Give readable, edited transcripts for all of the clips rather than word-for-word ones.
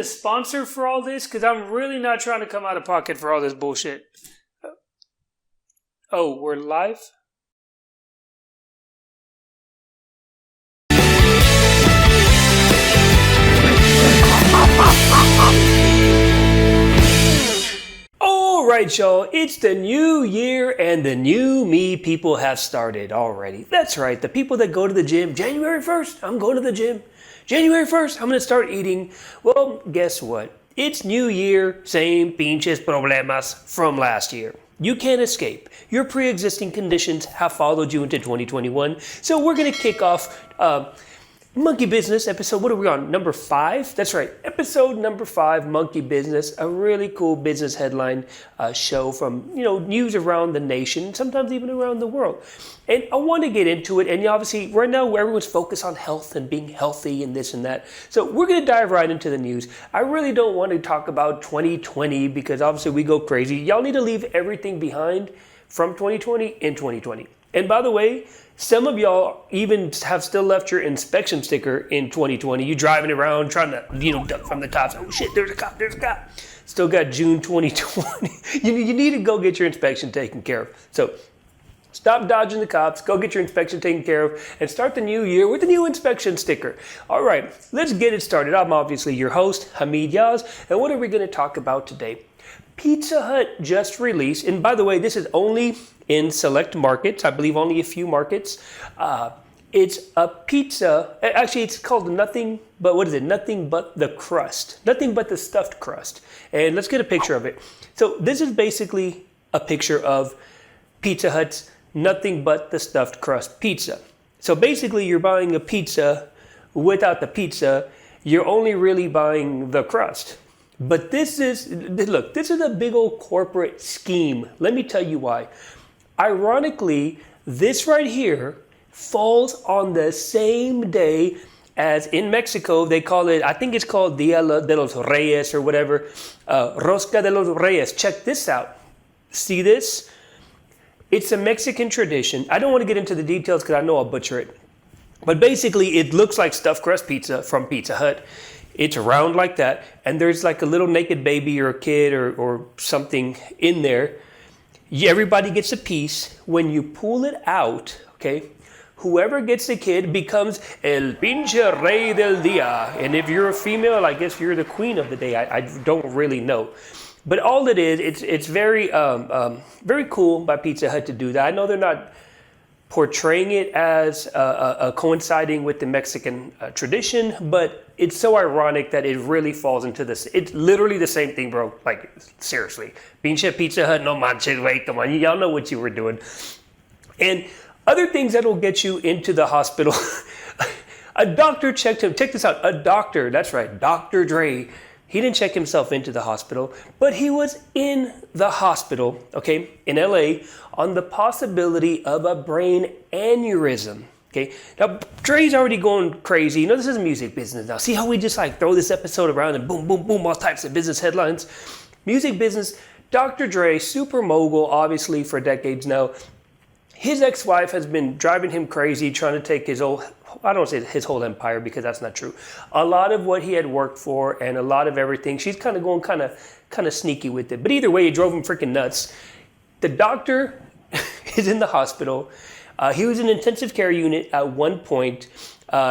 a sponsor for all this? Because I'm really not trying to come out of pocket for all this bullshit. Oh, we're live? Alright, y'all, it's the new year and the new me people have started already. That's right, the people that go to the gym, January 1st, I'm going to the gym. January 1st, I'm going to start eating. Well, guess what? It's new year, same pinches problemas from last year. You can't escape. Your pre-existing conditions have followed you into 2021. So we're going to kick off Monkey Business episode, what are we on? Number 5? That's right. Episode number 5, Monkey Business, a really cool business headline show from, news around the nation, sometimes even around the world. And I want to get into it. And obviously, right now, everyone's focused on health and being healthy and this and that. So we're going to dive right into the news. I really don't want to talk about 2020 because obviously we go crazy. Y'all need to leave everything behind from 2020 in 2020. And by the way, some of y'all even have still left your inspection sticker in 2020. You driving around trying to, duck from the cops. Oh shit, there's a cop. Still got June 2020. You need to go get your inspection taken care of. So stop dodging the cops, go get your inspection taken care of, and start the new year with a new inspection sticker. All right, let's get it started. I'm obviously your host, Hamid Yaz, and what are we going to talk about today? Pizza Hut just released, and by the way, this is only in select markets, I believe only a few markets. It's a pizza, actually it's called Nothing But the Crust. Nothing but the stuffed crust. And let's get a picture of it. So this is basically a picture of Pizza Hut's Nothing But the Stuffed Crust pizza. So basically you're buying a pizza without the pizza, you're only really buying the crust. But this is a big old corporate scheme. Let me tell you why. Ironically, this right here falls on the same day as in Mexico, they call it, I think it's called Dia de los Reyes or whatever, Rosca de los Reyes. Check this out. See this? It's a Mexican tradition. I don't want to get into the details because I know I'll butcher it. But basically, it looks like stuffed crust pizza from Pizza Hut. It's round like that, and there's like a little naked baby or a kid or something in there. Everybody gets a piece. When you pull it out, okay, whoever gets the kid becomes el pinche rey del día. And if you're a female, I guess you're the queen of the day. I don't really know. But all it is, it's very very cool by Pizza Hut to do that. I know they're not portraying it as coinciding with the Mexican tradition, but it's so ironic that it really falls into this. It's literally the same thing, bro. Like, seriously. Pinche Pizza Hut, no manches, wait, come on. Y'all know what you were doing. And other things that will get you into the hospital. A doctor checked him. Check this out. A doctor, that's right, Dr. Dre. He didn't check himself into the hospital, but he was in the hospital, okay, in LA, on the possibility of a brain aneurysm. Okay, now Dre's already going crazy. This is music business now. See how we just like throw this episode around and boom, boom, boom, all types of business headlines. Music business, Dr. Dre, super mogul, obviously for decades now. His ex-wife has been driving him crazy, trying to take his old, I don't say his whole empire because that's not true. A lot of what he had worked for and a lot of everything, she's kind of going kind of sneaky with it. But either way, it drove him freaking nuts. The doctor is in the hospital. He was in an intensive care unit at one point.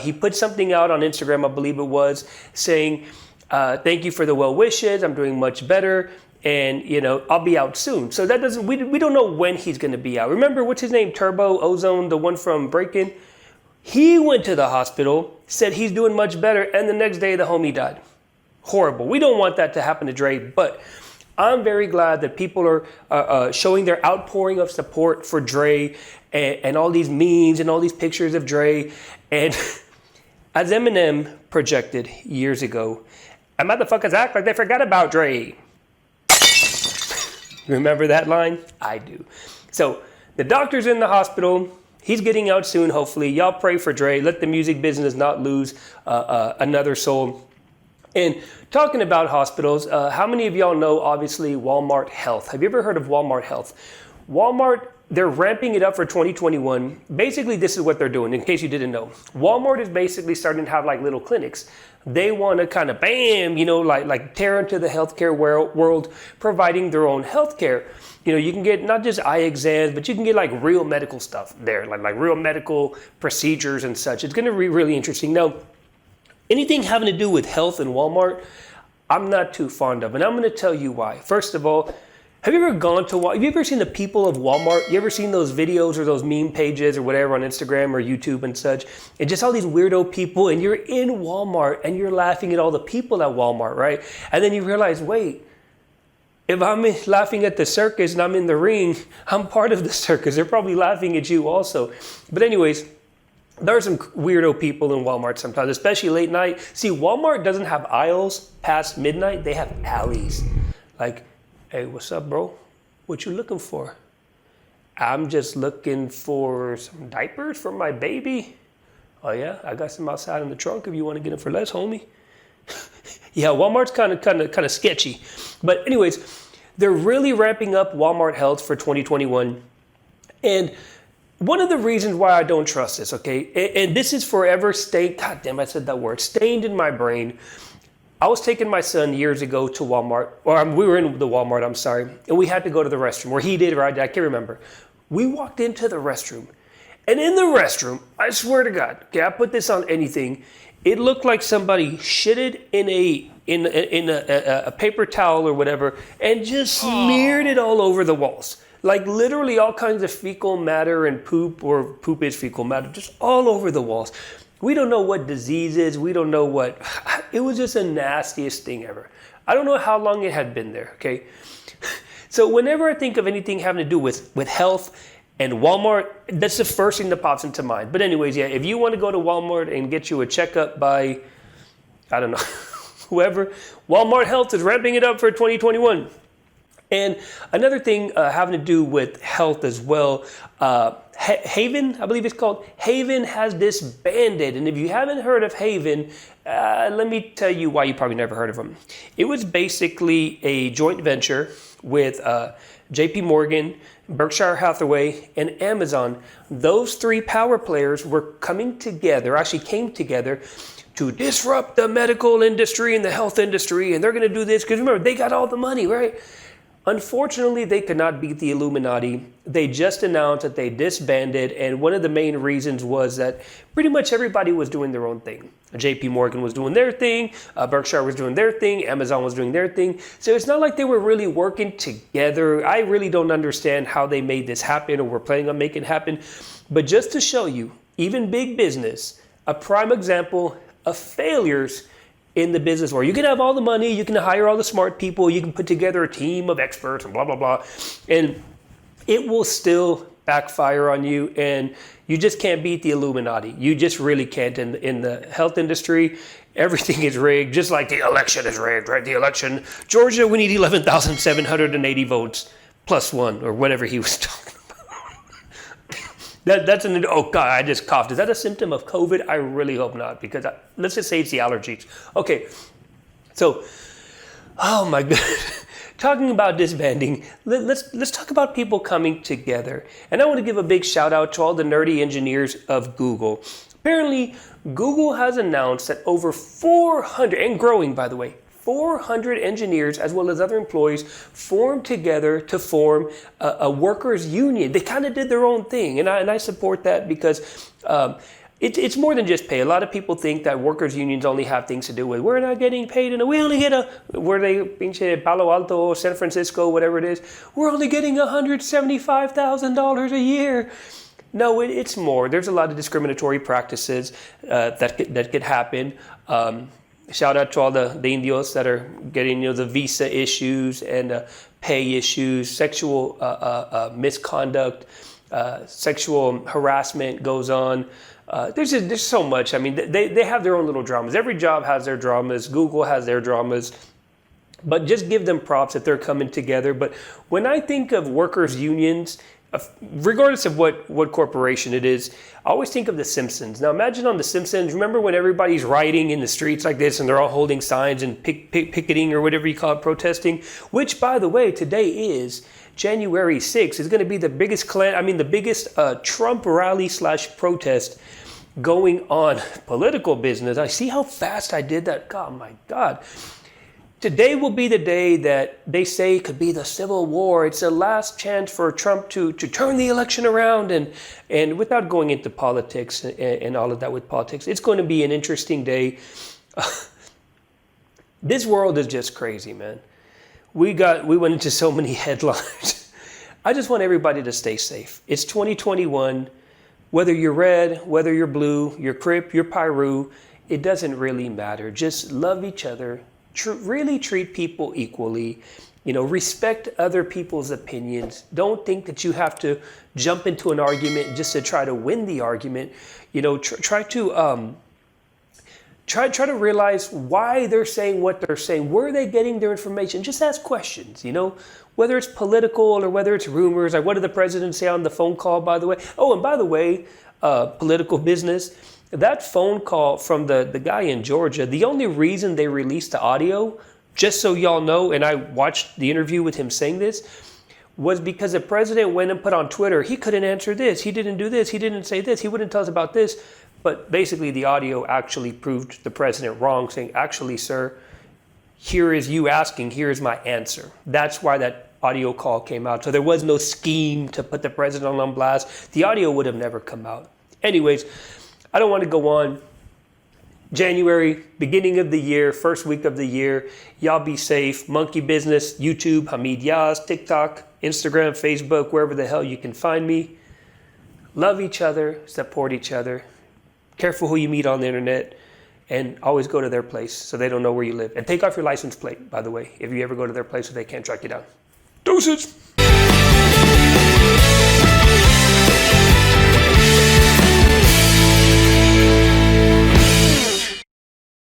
He put something out on Instagram, I believe it was, saying, thank you for the well wishes. I'm doing much better. And, I'll be out soon. So that doesn't, we don't know when he's going to be out. Remember, what's his name? Turbo Ozone, the one from Breakin'? He went to the hospital, said he's doing much better. And the next day, the homie died. Horrible. We don't want that to happen to Dre, but I'm very glad that people are showing their outpouring of support for Dre and all these memes and all these pictures of Dre. And as Eminem projected years ago, and motherfuckers act like they forgot about Dre. Remember that line? I do. So the doctor's in the hospital. He's getting out soon, hopefully. Y'all pray for Dre. Let the music business not lose another soul. And talking about hospitals, how many of y'all know, obviously, Walmart Health? Have you ever heard of Walmart Health? Walmart they're ramping it up for 2021. Basically, this is what they're doing, in case you didn't know. Walmart is basically starting to have like little clinics. They want to kind of, bam, like tear into the healthcare world, providing their own healthcare. You can get not just eye exams, but you can get like real medical stuff there, like real medical procedures and such. It's going to be really interesting. Now, anything having to do with health in Walmart, I'm not too fond of, and I'm going to tell you why. First of all, have you ever gone to Walmart? Have you ever seen the people of Walmart? You ever seen those videos or those meme pages or whatever on Instagram or YouTube and such? And just all these weirdo people, and you're in Walmart and you're laughing at all the people at Walmart, right? And then you realize, wait, if I'm laughing at the circus and I'm in the ring, I'm part of the circus. They're probably laughing at you also. But anyways, there are some weirdo people in Walmart sometimes, especially late night. See, Walmart doesn't have aisles past midnight. They have alleys. Like, hey, what's up, bro? What you looking for? I'm just looking for some diapers for my baby. Oh yeah, I got some outside in the trunk if you want to get them for less, homie. Yeah, Walmart's kind of sketchy. But anyways, they're really ramping up Walmart Health for 2021. And one of the reasons why I don't trust this, okay, and this is forever stained, God damn, I said that word, stained in my brain. I was taking my son years ago to Walmart, or we were in the Walmart, I'm sorry, and we had to go to the restroom, or he did, or I can't remember. We walked into the restroom, and in the restroom, I swear to God, okay, I put this on anything, it looked like somebody shitted in a paper towel or whatever, and just smeared it all over the walls. Like literally all kinds of fecal matter and poop, or poop is fecal matter, just all over the walls. We don't know what disease is. We don't know what. It was just the nastiest thing ever. I don't know how long it had been there, okay? So whenever I think of anything having to do with health and Walmart, that's the first thing that pops into mind. But anyways, yeah, if you want to go to Walmart and get you a checkup by, I don't know, whoever, Walmart Health is ramping it up for 2021. And another thing having to do with health as well, Haven, I believe it's called, Haven has disbanded. And if you haven't heard of Haven, let me tell you why you probably never heard of them. It was basically a joint venture with JP Morgan, Berkshire Hathaway, and Amazon. Those three power players were coming together, actually came together to disrupt the medical industry and the health industry. And they're going to do this because remember, they got all the money, right? Unfortunately, they could not beat the Illuminati. They just announced that they disbanded, and one of the main reasons was that pretty much everybody was doing their own thing. JP Morgan was doing their thing, Berkshire was doing their thing, Amazon was doing their thing. So it's not like they were really working together. I really don't understand how they made this happen or were planning on making it happen. But just to show you, even big business, a prime example of failures in the business world. You can have all the money, you can hire all the smart people, you can put together a team of experts and blah, blah, blah. And it will still backfire on you, and you just can't beat the Illuminati. You just really can't. In the health industry, everything is rigged, just like the election is rigged, right? The election, Georgia, we need 11,780 votes plus one, or whatever he was talking about. Oh God, I just coughed. Is that a symptom of COVID? I really hope not, because let's just say it's the allergies. Okay, so, oh my God. Talking about disbanding, let's talk about people coming together. And I want to give a big shout out to all the nerdy engineers of Google. Apparently, Google has announced that over 400, and growing by the way, 400 engineers as well as other employees formed together to form a workers' union. They kind of did their own thing, and I support that because it's more than just pay. A lot of people think that workers' unions only have things to do with we're not getting paid, and we only get where they pinche Palo Alto, San Francisco, whatever it is, we're only getting $175,000 a year. No, it's more. There's a lot of discriminatory practices that could happen. Shout out to all the Indios that are getting the visa issues and pay issues, sexual misconduct, sexual harassment goes on. There's so much. I mean, they have their own little dramas. Every job has their dramas. Google has their dramas. But just give them props that they're coming together. But when I think of workers' unions, regardless of what corporation it is, I always think of The Simpsons. Now imagine on The Simpsons, remember when everybody's rioting in the streets like this and they're all holding signs and picketing or whatever you call it, protesting, which by the way, today is January 6th, is going to be the biggest Trump rally / protest going on. Political business. I see how fast I did that. Oh my God. Today will be the day that they say could be the Civil War. It's the last chance for Trump to turn the election around. And without going into politics and all of that with politics, it's going to be an interesting day. This world is just crazy, man. We went into so many headlines. I just want everybody to stay safe. It's 2021. Whether you're red, whether you're blue, you're Crip, you're Pyru, it doesn't really matter. Just love each other. Really treat people equally, respect other people's opinions. Don't think that you have to jump into an argument just to try to win the argument. Try to realize why they're saying what they're saying. Where are they getting their information? Just ask questions, whether it's political or whether it's rumors. Like what did the president say on the phone call, by the way? Oh, and by the way, political business. That phone call from the guy in Georgia, the only reason they released the audio, just so y'all know, and I watched the interview with him saying this, was because the president went and put on Twitter, he couldn't answer this, he didn't do this, he didn't say this, he wouldn't tell us about this. But basically the audio actually proved the president wrong, saying, actually, sir, here is you asking, here is my answer. That's why that audio call came out. So there was no scheme to put the president on blast. The audio would have never come out. Anyways, I don't want to go on. January, beginning of the year, first week of the year. Y'all be safe. Monkey Business, YouTube, Hamid Yaz, TikTok, Instagram, Facebook, wherever the hell you can find me. Love each other, support each other. Careful who you meet on the internet, and always go to their place so they don't know where you live. And take off your license plate, by the way, if you ever go to their place so they can't track you down. Deuces!